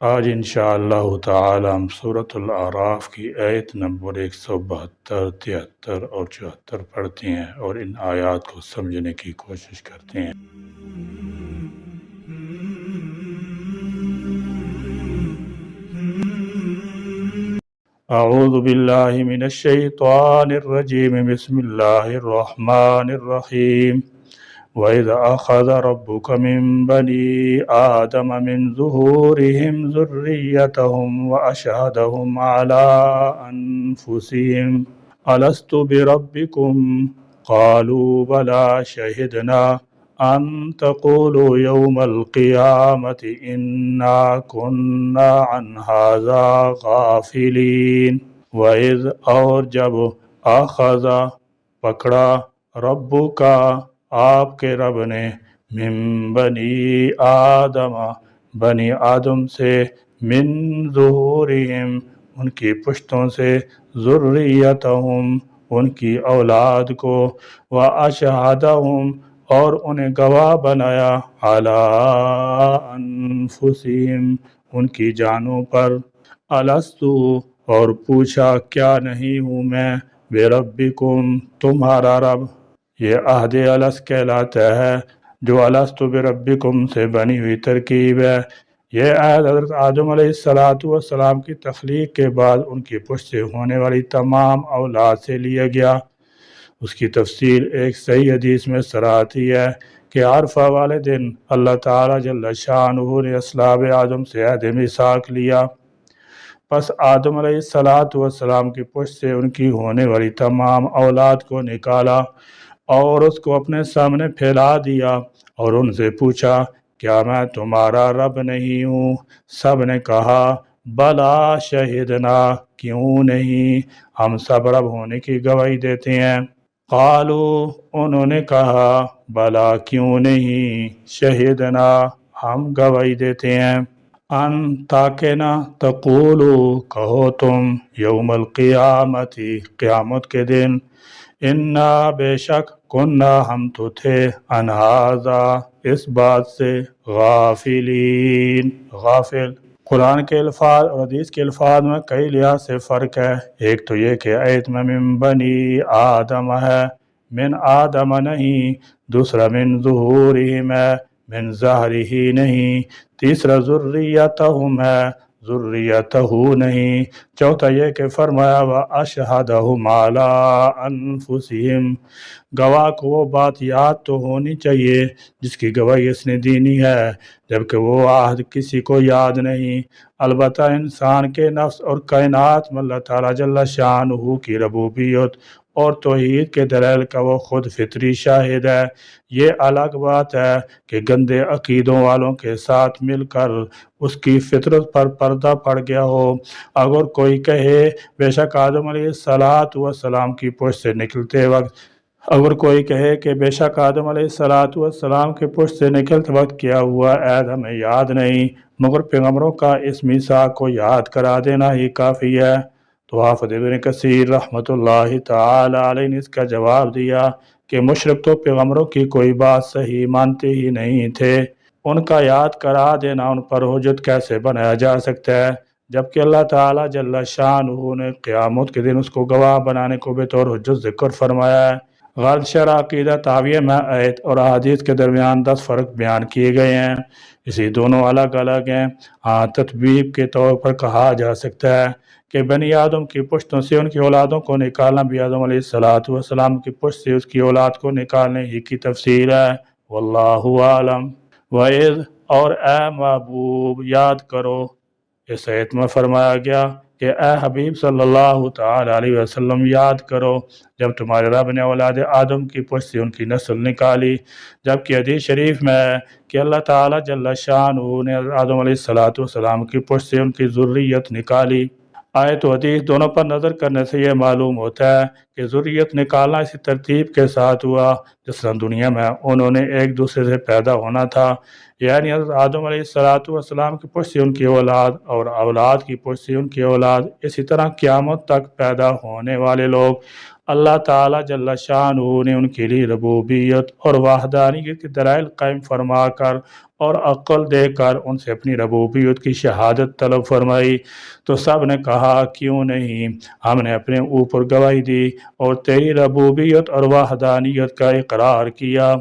آج انشاءاللہ تعالی ہم سورۃ الاعراف کی آیت نمبر 172، 73 اور 74 پڑھتے ہیں اور ان آیات کو سمجھنے کی کوشش کرتے ہیں۔ اعوذ باللہ من الشیطان الرجیم، بسم اللہ الرحمن الرحیم۔ وَإِذْ أَخَذَ رَبُّكَ مِنْ بَنِي آدَمَ مِنْ ظُهُورِهِمْ ذُرِّيَّتَهُمْ وَأَشْهَدَهُمْ عَلَىٰ أَنفُسِهِمْ أَلَسْتُ بِرَبِّكُمْ قَالُوا بَلَىٰ شَهِدْنَا أَنْ تَقُولُوا يَوْمَ الْقِيَامَةِ إِنَّا كُنَّا عَنْ هَٰذَا غَافِلِينَ۔ وَإِذْ اور جب أَخَذَ پکڑا ربک آپ کے رب نے من بنی آدم بنی آدم سے من ظہورہم ان کی پشتوں سے ذریتہم ان کی اولاد کو واشہدہم اور انہیں گواہ بنایا علی انفسہم ان کی جانوں پر الستو اور پوچھا کیا نہیں ہوں میں بربکم تمہارا رب۔ یہ عہد الست کہلاتا ہے جو الست بربکم سے بنی ہوئی ترکیب ہے۔ یہ عہد حضرت آدم علیہ السلام کی تخلیق کے بعد ان کی پشت سے ہونے والی تمام اولاد سے لیا گیا۔ اس کی تفصیل ایک صحیح حدیث میں صراحتی ہے کہ عرفہ والے دن اللہ تعالی جل شانہ نے اصحاب آدم سے عہد میثاق لیا۔ پس آدم علیہ السلام کی پشت سے ان کی ہونے والی تمام اولاد کو نکالا اور اس کو اپنے سامنے پھیلا دیا اور ان سے پوچھا کیا میں تمہارا رب نہیں ہوں؟ سب نے کہا بلا شہدنا کیوں نہیں، ہم سب رب ہونے کی گواہی دیتے ہیں۔ قالو انہوں نے کہا بلا کیوں نہیں شہدنا ہم گواہی دیتے ہیں، ان تاکہ نہ تقولو کہو تم یوم القیامت قیامت کے دن انا بے شک کننا ہم تو تھے ان ھذا اس بات سے غافلین غافل۔ قرآن کے الفاظ اور حدیث کے الفاظ میں کئی لحاظ سے فرق ہے۔ ایک تو یہ کہ آیت میں من بنی آدم ہے، من آدم نہیں، دوسرا من ظہورہم ہے، من ظہرہ نہیں، تیسرا ذریتہم ہے، ذریتہ نہیں، چوتھا یہ کہ فرمایا وَأَشْهَدَهُمْ عَلَىٰ أَنفُسِهِمْ گواہ کو وہ بات یاد تو ہونی چاہیے جس کی گواہی اس نے دینی ہے، جبکہ وہ عہد کسی کو یاد نہیں۔ البتہ انسان کے نفس اور کائنات میں اللہ تعالیٰ جل شانہ کی ربوبیت اور توحید کے دلائل کا وہ خود فطری شاہد ہے۔ یہ الگ بات ہے کہ گندے عقیدوں والوں کے ساتھ مل کر اس کی فطرت پر پردہ پڑ گیا ہو۔ اگر کوئی کہے بے شک آدم علیہ السلام کی پشت سے نکلتے وقت کے پشت سے نکلتے وقت کیا ہوا عہد ہمیں یاد نہیں، مگر پیغمبروں کا اس میثاق کو یاد کرا دینا ہی کافی ہے۔ تو حافظ ابن کثیر رحمۃ اللہ تعالی علیہ نے اس کا جواب دیا کہ مشرک تو پیغمبروں کی کوئی بات صحیح مانتے ہی نہیں تھے، ان کا یاد کرا دینا ان پر حجت کیسے بنایا جا سکتا ہے، جبکہ اللہ تعالیٰ جل شانہ نے قیامت کے دن اس کو گواہ بنانے کو بطور حجت ذکر فرمایا ہے۔ غرض شرح عقیدہ تعویہ میں آیت اور احادیث کے درمیان 10 فرق بیان کیے گئے ہیں، اسی دونوں الگ الگ ہیں۔ تطبیق کے طور پر کہا جا سکتا ہے کہ بنی آدم کی پشتوں سے ان کی اولادوں کو نکالنا بھی آدم علیہ السلام کی پشت سے اس کی اولاد کو نکالنے ہی کی تفسیر ہے، واللہ عالم۔ وَإِذْ اور اے محبوب یاد کرو، اس آیت میں فرمایا گیا کہ اے حبیب صلی اللہ تعالی علیہ وسلم یاد کرو جب تمہارے رب نے اولاد آدم کی پشت سے ان کی نسل نکالی، جبکہ حدیث شریف میں ہے کہ اللہ تعالیٰ جل شانہ نے آدم علیہ السلام کی پشت سے ان کی ذریت نکالی۔ آیت و حدیث دونوں پر نظر کرنے سے یہ معلوم ہوتا ہے کہ ذریت نکالنا اسی ترتیب کے ساتھ ہوا جس طرح دنیا میں انہوں نے ایک دوسرے سے پیدا ہونا تھا، یعنی حضرت آدم علیہ السلام کی پشت سے ان کی اولاد اور اولاد کی پشت سے ان کی اولاد، اسی طرح قیامت تک پیدا ہونے والے لوگ اللہ تعالیٰ جل شانہ نے ان کے لیے ربوبیت اور وحدانیت کے دلائل قائم فرما کر اور عقل دے کر ان سے اپنی ربوبیت کی شہادت طلب فرمائی، تو سب نے کہا کیوں نہیں، ہم نے اپنے اوپر گواہی دی اور تیری ربوبیت اور وحدانیت کا اقرار کیا۔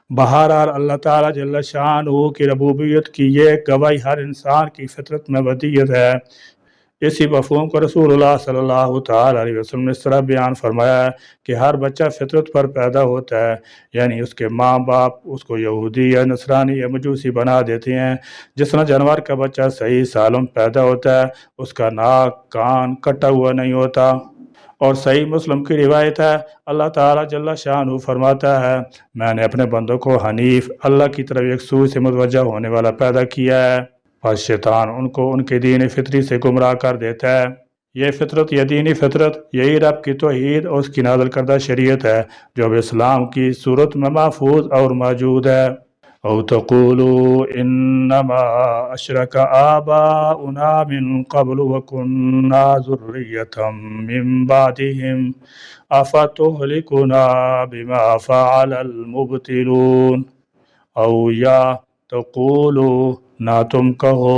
بہرحال اللہ تعالیٰ جل شانہ کی ربوبیت کی یہ گواہی ہر انسان کی فطرت میں ودیت ہے۔ اسی مفہوم کو رسول اللہ صلی اللہ تعالیٰ علیہ وسلم نے اس طرح بیان فرمایا ہے کہ ہر بچہ فطرت پر پیدا ہوتا ہے، یعنی اس کے ماں باپ اس کو یہودی یا نصرانی یا مجوسی بنا دیتے ہیں۔ جس طرح جانور کا بچہ صحیح سالم پیدا ہوتا ہے، اس کا ناک کان کٹا ہوا نہیں ہوتا، اور صحیح مسلم کی روایت ہے اللہ تعالیٰ جل شانہ فرماتا ہے میں نے اپنے بندوں کو حنیف اللہ کی طرف یکسو سے متوجہ ہونے والا پیدا کیا ہے، پس شیطان ان کو ان کے دین فطری سے گمراہ کر دیتا ہے۔ یہ فطرت یا دینی فطرت یہی رب کی توحید اور اس کی نازل کردہ شریعت ہے جو اب اسلام کی صورت میں محفوظ اور موجود ہے۔ او تقولوا انما اشرک آباؤنا من قبل وکننا ذریة من بعدهم افتهلکنا بما فعل المبطلون، او یا تقولوا نہ تم کہو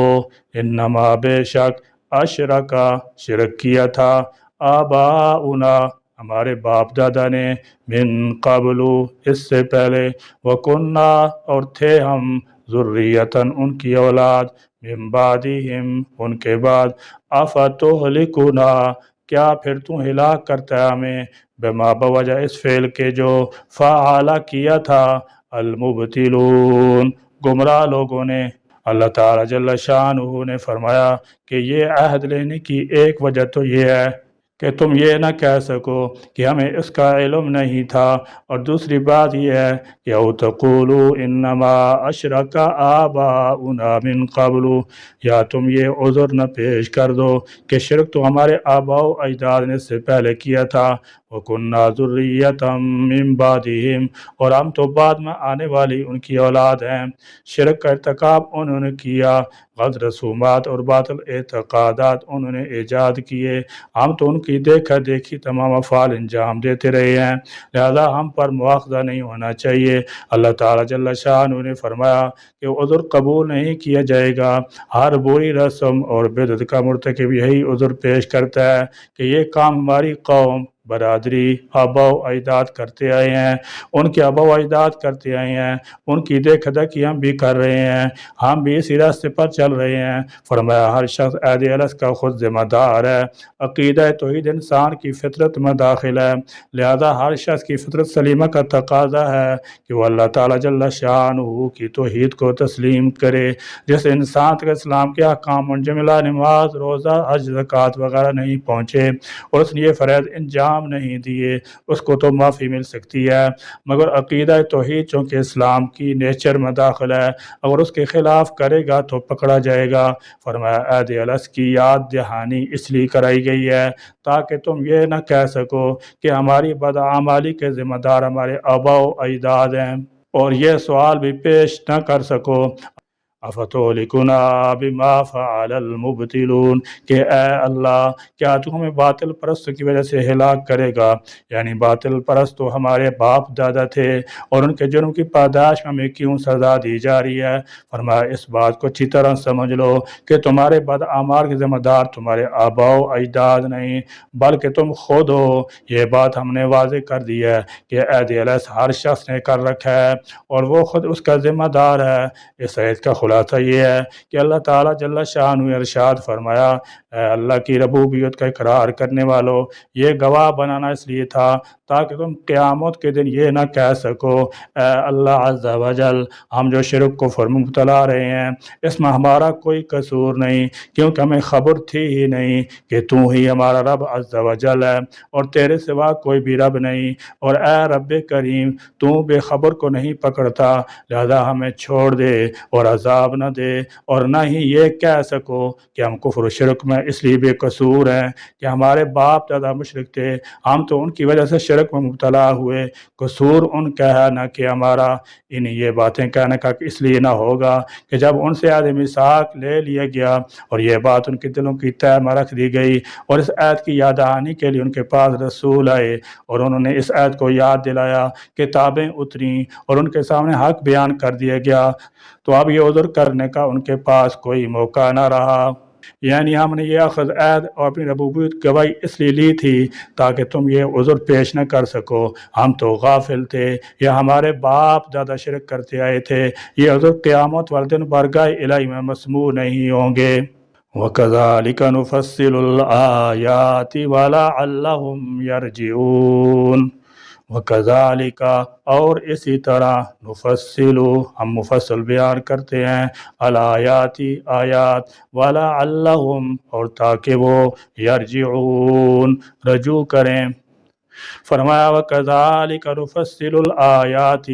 انما بے شک اشرکا شرک کیا تھا آباؤنا ہمارے باپ دادا نے من قبل اس سے پہلے وکننا اور تھے ہم ذریتاً ان کی اولاد من بعدہم ان کے بعد افتہلکنا کیا پھر تو ہلاک کرتا ہے ہمیں بما بوجہ اس فعل کے جو فعلا کیا تھا المبطلون گمراہ لوگوں نے۔ اللہ تعالیٰ جل شانہ نے فرمایا کہ یہ عہد لینے کی ایک وجہ تو یہ ہے کہ تم یہ نہ کہہ سکو کہ ہمیں اس کا علم نہیں تھا، اور دوسری بات یہ ہے کہ او تقولوا انما اشرک آباؤنا من قبل، یا تم یہ عذر نہ پیش کر دو کہ شرک تو ہمارے آباء و اجداد نے اس سے پہلے کیا تھا، وَكُنَّا ذُرِّيَّةً مِّن بَعْدِهِمْ اور ہم تو بعد میں آنے والی ان کی اولاد ہیں۔ شرک کا ارتکاب انہوں نے کیا، غلط رسومات اور باطل اعتقادات انہوں نے ایجاد کیے، ہم تو ان کی دیکھا دیکھی تمام افعال انجام دیتے رہے ہیں، لہذا ہم پر مواخذہ نہیں ہونا چاہیے۔ اللہ تعالیٰ جل شانہ نے فرمایا کہ عذر قبول نہیں کیا جائے گا۔ ہر بری رسم اور بدعت کا مرتکب یہی عذر پیش کرتا ہے کہ یہ کام ہماری قوم برادری آباء و اجداد کرتے آئے ہیں، ان کے آباء و اجداد کرتے آئے ہیں، ان کی دیکھا دیکھی ہم بھی کر رہے ہیں، ہم بھی اسی راستے پر چل رہے ہیں۔ فرمایا ہر شخص عہد الست کا خود ذمہ دار ہے۔ عقیدہ توحید انسان کی فطرت میں داخل ہے، لہذا ہر شخص کی فطرت سلیمہ کا تقاضا ہے کہ وہ اللہ تعالیٰ جل شانہ کی توحید کو تسلیم کرے۔ جس انسان تک اسلام کے احکام منجملہ نماز روزہ حج زکوٰۃ وغیرہ نہیں پہنچے اور اس نے یہ فرائض انجام نہیں دیے، اس کو تو معافی مل سکتی ہے، مگر عقیدہ توحید چونکہ اسلام کی نیچر میں داخل ہے، اگر اس کے خلاف کرے گا تو پکڑا جائے گا۔ فرمایا عہد الست کی یاد دہانی اس لیے کرائی گئی ہے تاکہ تم یہ نہ کہہ سکو کہ ہماری بدعمالی کے ذمہ دار ہمارے آباء و اجداد ہیں، اور یہ سوال بھی پیش نہ کر سکو افتہلکنا بما فعل المبطلون کہ اے اللہ کیا تو ہمیں باطل پرستوں کی وجہ سے ہلاک کرے گا، یعنی باطل پرست تو ہمارے باپ دادا تھے اور ان کے جرم کی پاداش میں ہمیں کیوں سزا دی جا رہی ہے۔ فرمایا اس بات کو اچھی طرح سمجھ لو کہ تمہارے بدعمال کے ذمہ دار تمہارے آباء و اجداد نہیں بلکہ تم خود ہو۔ یہ بات ہم نے واضح کر دی ہے کہ عہد الست ہر شخص نے کر رکھا ہے اور وہ خود اس کا ذمہ دار ہے۔ اس آیت کا خلاصہ یہ ہے کہ اللہ تعالیٰ جل شانہ نے ارشاد فرمایا اے اللہ کی ربوبیت کا اقرار کرنے والوں، یہ گواہ بنانا اس لیے تھا تاکہ تم قیامت کے دن یہ نہ کہہ سکو اے اللہ عز و جل ہم جو شرک کفر میں مبتلا رہے ہیں اس میں ہمارا کوئی قصور نہیں، کیونکہ ہمیں خبر تھی ہی نہیں کہ تو ہی ہمارا رب عز و جل ہے اور تیرے سوا کوئی بھی رب نہیں، اور اے رب کریم تو بے خبر کو نہیں پکڑتا، لہذا ہمیں چھوڑ دے اور عذاب نہ دے، اور نہ ہی یہ کہہ سکو کہ ہم کفر و شرک میں اس لیے بے قصور ہیں کہ ہمارے باپ دادا مشرک تھے، ہم تو ان کی وجہ سے شرک شرک میں مبتلا ہوئے، قصور ان کا ہے نہ کہ ہمارا، ان یہ باتیں کہنے کا اس لیے نہ ہوگا کہ جب ان سے عہد میثاق لے لیا گیا اور یہ بات ان کے دلوں کی تہ میں رکھ دی گئی اور اس عہد کی یاد دہانی کے لیے ان کے پاس رسول آئے اور انہوں نے اس عہد کو یاد دلایا، کتابیں اتریں اور ان کے سامنے حق بیان کر دیا گیا، تو اب یہ عذر کرنے کا ان کے پاس کوئی موقع نہ رہا۔ یعنی ہم نے یہ اخذ عہد اور اپنی ربوبیت گواہی اس لیے لی تھی تاکہ تم یہ عذر پیش نہ کر سکو، ہم تو غافل تھے یا ہمارے باپ دادا شرک کرتے آئے تھے، یہ عذر قیامت والے دن بارگاہ الہی میں مسموع نہیں ہوں گے۔ وَكَذَلِكَ نُفَصِّلُ الْآيَاتِ وَلَعَلَّهُمْ يَرْجِعُونَ۔ وَكَذَلِكَ اور اسی طرح نفصل ہم مفصل بیان کرتے ہیں، الآیات آیات، وَلَعَلَّهُمْ اور تاکہ وہ یرجعون رجوع کریں۔ فرمایا وَكَذَلِكَ نُفَصِّلُ الْآيَاتِ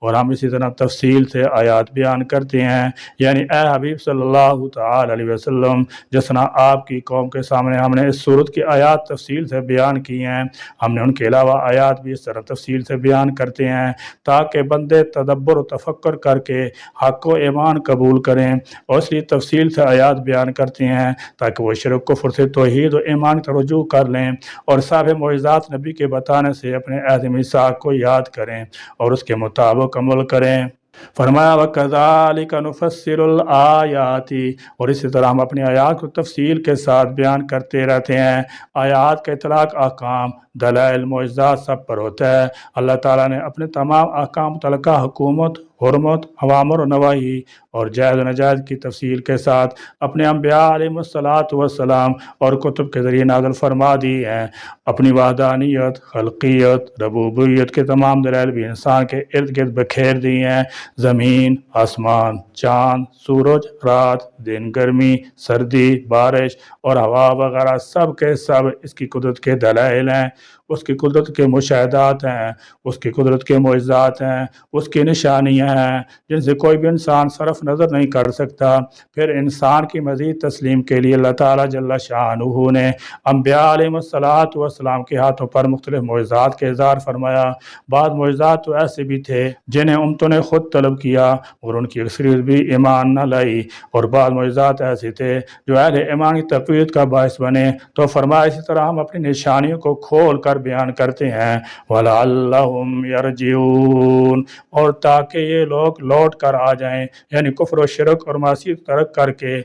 اور ہم اسی طرح تفصیل سے آیات بیان کرتے ہیں، یعنی اے حبیب صلی اللہ تعالی علیہ وسلم جس طرح آپ کی قوم کے سامنے ہم نے اس صورت کی آیات تفصیل سے بیان کی ہیں، ہم نے ان کے علاوہ آیات بھی اس طرح تفصیل سے بیان کرتے ہیں تاکہ بندے تدبر و تفکر کر کے حق و ایمان قبول کریں، اور اس لیے تفصیل سے آیات بیان کرتے ہیں تاکہ وہ شرک کفر سے توحید و ایمان کی رجوع کر لیں اور صاحب معجزات نبی کے بتانے سے اپنے عہد میثاق کو یاد کریں اور اس کے مطابق عمل کریں۔ فرمایا وَكَذَلِكَ نُفَصِّلُ الْآيَاتِ اور اسی طرح ہم اپنی آیات کو تفصیل کے ساتھ بیان کرتے رہتے ہیں۔ آیات کا اطلاق احکام، دلائل، معجزات سب پر ہوتا ہے۔ اللہ تعالیٰ نے اپنے تمام احکام متعلقہ حکومت، حرمت، اوامر و نواہی اور جائز و ناجائز کی تفصیل کے ساتھ اپنے انبیاء علیہم السلام اور کتب کے ذریعے نازل فرما دی ہیں۔ اپنی وحدانیت، خلقیت، ربوبیت کے تمام دلائل بھی انسان کے ارد گرد بکھیر دی ہیں۔ زمین، آسمان، چاند، سورج، رات، دن، گرمی، سردی، بارش اور ہوا وغیرہ سب کے سب اس کی قدرت کے دلائل ہیں، اس کی قدرت کے مشاہدات ہیں، اس کی قدرت کے معجزات ہیں، اس کی نشانیاں ہیں جن سے کوئی بھی انسان صرف نظر نہیں کر سکتا۔ پھر انسان کی مزید تسلیم کے لیے اللہ تعالیٰ جل شانہ نے انبیاء علیہم السلام کے ہاتھوں پر مختلف معجزات کے اظہار فرمایا۔ بعض معجزات تو ایسے بھی تھے جنہیں امتوں نے خود طلب کیا اور ان کی اکثریت بھی ایمان نہ لائی، اور بعض معجزات ایسے تھے جو اہل ایمان کی تقویت کا باعث بنے۔ تو فرمایا اسی طرح ہم اپنی نشانیوں کو کھول کر بیان کرتے ہیں، وَلَعَلَّهُمْ يَرْجِعُونَ اور تاکہ یہ لوگ لوٹ کر آ جائیں، یعنی کفر و شرک اور معصیت ترک کر کے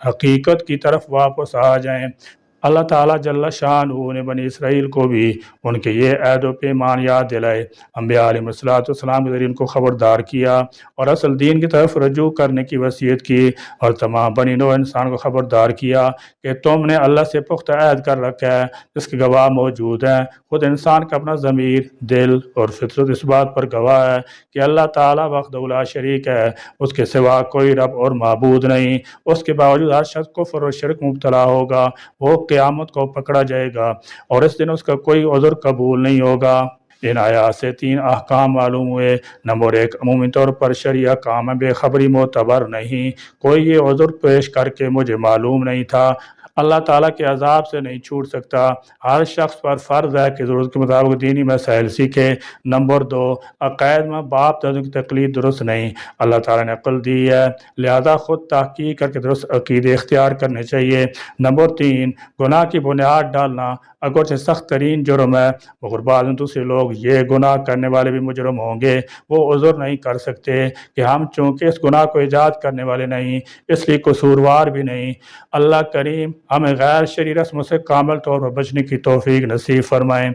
حقیقت کی طرف واپس آ جائیں۔ اللہ تعالیٰ جل شانہ نے بنی اسرائیل کو بھی ان کے یہ عہد و پیمان یاد دلائے، انبیاء علیہ السلام کے ذریعے ان کو خبردار کیا اور اصل دین کی طرف رجوع کرنے کی وصیت کی، اور تمام بنی نوع انسان کو خبردار کیا کہ تم نے اللہ سے پختہ عہد کر رکھا ہے جس کے گواہ موجود ہیں۔ خود انسان کا اپنا ضمیر، دل اور فطرت اس بات پر گواہ ہے کہ اللہ تعالیٰ وحدہ لا شریک ہے، اس کے سوا کوئی رب اور معبود نہیں۔ اس کے باوجود ہر شخص کفر اور شرک مبتلا ہوگا، وہ قیامت کو پکڑا جائے گا اور اس دن اس کا کوئی عذر قبول نہیں ہوگا۔ ان آیات سے 3 احکام معلوم ہوئے۔ نمبر 1، عمومی طور پر شرعی احکام میں بے خبری معتبر نہیں، کوئی یہ عذر پیش کر کے مجھے معلوم نہیں تھا اللہ تعالیٰ کے عذاب سے نہیں چھوٹ سکتا۔ ہر شخص پر فرض ہے کہ ضرورت کے مطابق دینی مسائل سیکھے۔ نمبر 2، عقائد میں باپ دادوں کی تقلید درست نہیں، اللہ تعالیٰ نے عقل دی ہے لہذا خود تحقیق کر کے درست عقیدے اختیار کرنے چاہیے۔ نمبر 3، گناہ کی بنیاد ڈالنا اگرچہ سخت ترین جرم ہے، مگر بعض دوسرے لوگ یہ گناہ کرنے والے بھی مجرم ہوں گے، وہ عذر نہیں کر سکتے کہ ہم چونکہ اس گناہ کو ایجاد کرنے والے نہیں اس لیے قصوروار بھی نہیں۔ اللہ کریم ہمیں غیر شرعی رسموں سے کامل طور پر بچنے کی توفیق نصیب فرمائیں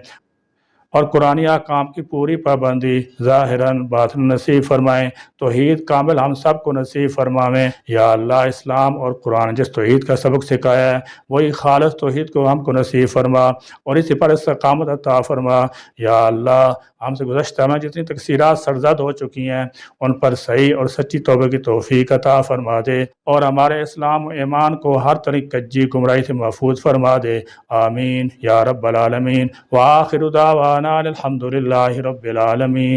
اور قرآنی احکام کی پوری پابندی ظاہراً باطن نصیب فرمائیں۔ توحید کامل ہم سب کو نصیب فرمائیں۔ یا اللہ اسلام اور قرآن جس توحید کا سبق سکھایا ہے وہی خالص توحید کو ہم کو نصیب فرما اور اسی پر استقامت عطا فرما۔ یا اللہ ہم سے گزشتہ میں جتنی تقصیرات سرزد ہو چکی ہیں ان پر صحیح اور سچی توبہ کی توفیق عطا فرما دے اور ہمارے اسلام و ایمان کو ہر طرح کجی گمراہی سے محفوظ فرما دے، آمین یا رب العالمین۔ وآخر دعوانا الحمد للہ رب العالمین۔